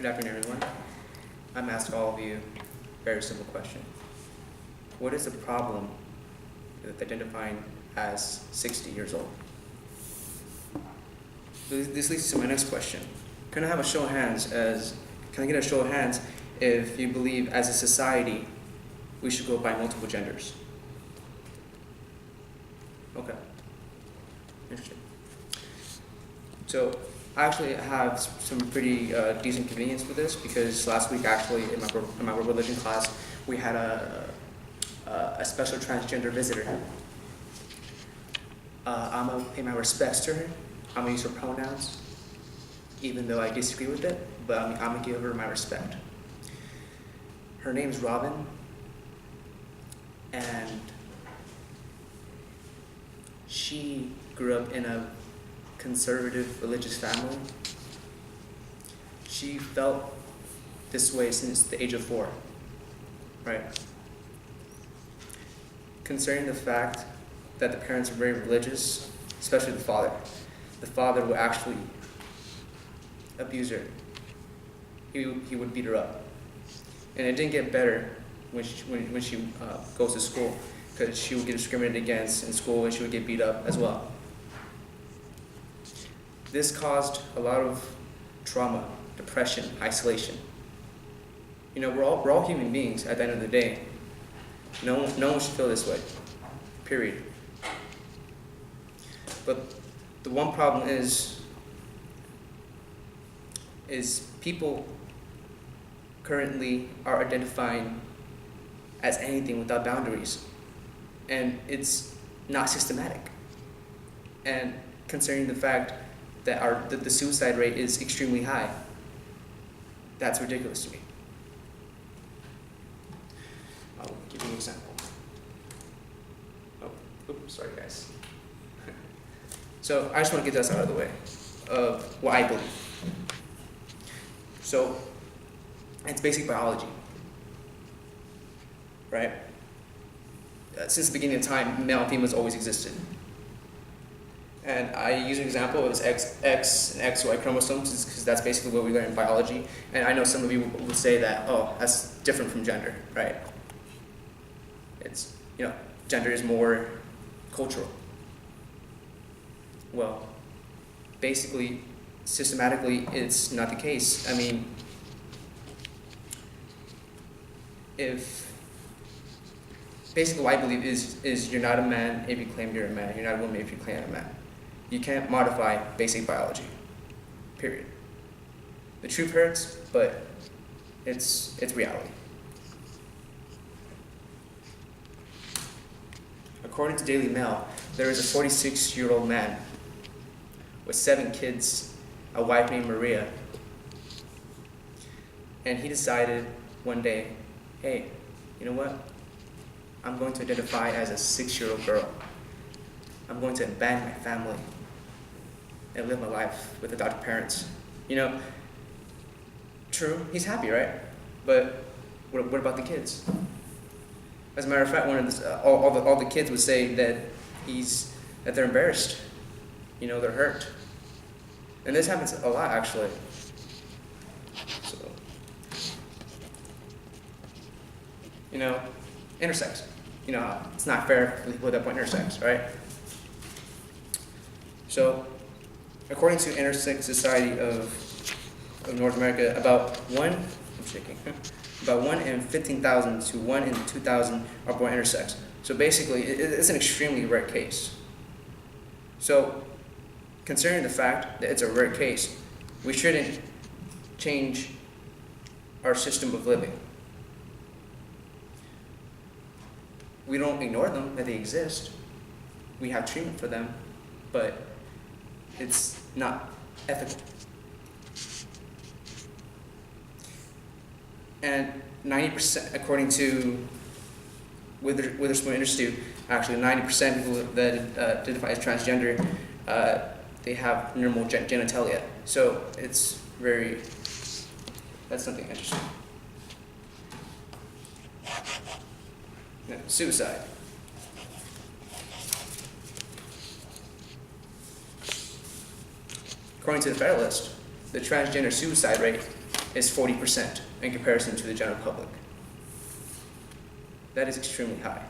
Good afternoon, everyone. I'm asking all of you a very simple question. What is the problem with identifying as 60 years old? This leads to my next question. Can I have a show of hands can I get a show of hands if you believe as a society we should go by multiple genders? Okay. Interesting. So I actually have some pretty decent convenience with this because last week actually in my religion class we had a special transgender visitor. I'm gonna pay my respects to her. I'm gonna use her pronouns, even though I disagree with it, but I'm gonna give her my respect. Her name's Robin, and she grew up in a conservative religious family. She felt this way since the age of 4, right? Concerning the fact that the parents are very religious, especially the father would actually abuse her. He would beat her up. And it didn't get better when she goes to school, because she would get discriminated against in school and she would get beat up as well. This caused a lot of trauma, depression, isolation. You know, we're all human beings at the end of the day. No one should feel this way, period. But the one problem is people currently are identifying as anything without boundaries, and it's not systematic. And concerning the fact that the suicide rate is extremely high, that's ridiculous to me. I'll give you an example. Oops, sorry guys. So I just want to get this out of the way of what I believe. So it's basic biology, right? Since the beginning of time, male and females always existed. And I use an example of X and XY chromosomes because that's basically what we learn in biology. And I know some of you would say that, oh, that's different from gender, right? It's, gender is more cultural. Well, basically, systematically, it's not the case. I mean, basically what I believe is you're not a man if you claim you're a man. You're not a woman if you claim you're a man. You can't modify basic biology, period. The truth hurts, but it's reality. According to Daily Mail, there is a 46-year-old man with 7 kids, a wife named Maria, and he decided one day, hey, you know what? I'm going to identify as a 6-year-old girl. I'm going to abandon my family and live my life with adopted parents. True, he's happy, right? But what about the kids? As a matter of fact, all the kids would say that they're embarrassed. They're hurt. And this happens a lot, actually. So, intersex. It's not fair for people that point intersex, right? So, according to Intersex Society of North America, about 1 in 15,000 to 1 in 2,000 are born intersex. So basically, it's an extremely rare case. So, considering the fact that it's a rare case, we shouldn't change our system of living. We don't ignore them, that they exist. We have treatment for them, but it's not ethical. And 90%, according to Witherspoon Institute, actually 90% of people that identify as transgender, they have normal genitalia. So that's something interesting. Now, suicide. According to the Federalist, the transgender suicide rate is 40% in comparison to the general public. That is extremely high.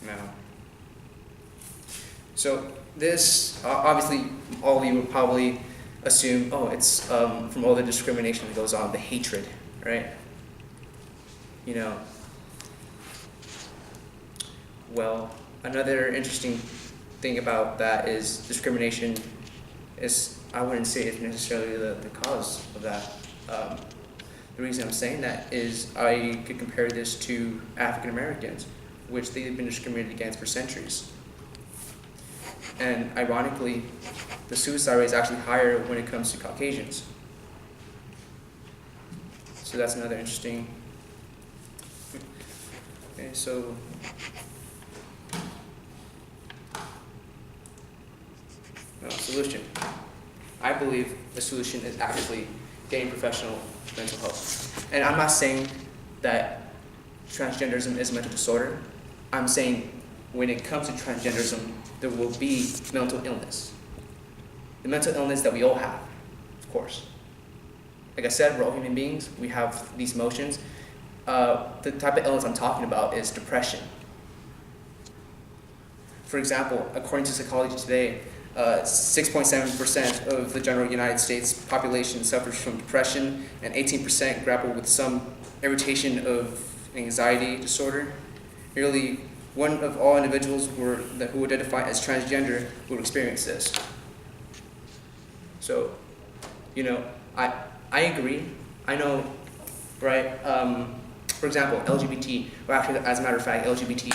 Now, so this, obviously, all of you would probably assume, oh, it's from all the discrimination that goes on, the hatred, right? You know, well, another interesting thing about that is discrimination is, I wouldn't say it's necessarily the cause of that. The reason I'm saying that is I could compare this to African Americans, which they've been discriminated against for centuries. And ironically, the suicide rate is actually higher when it comes to Caucasians. So that's another interesting. Okay, so solution. I believe the solution is actually getting professional mental health. And I'm not saying that transgenderism is a mental disorder. I'm saying when it comes to transgenderism, there will be mental illness. The mental illness that we all have, of course. Like I said, we're all human beings. We have these emotions. The type of illness I'm talking about is depression. For example, according to Psychology Today, 6.7% of the general United States population suffers from depression, and 18% grapple with some irritation of anxiety disorder. Nearly one of all individuals who identify as transgender would experience this. So, you know, I agree. I know, right? For example, LGBT, or actually, as a matter of fact, LGBT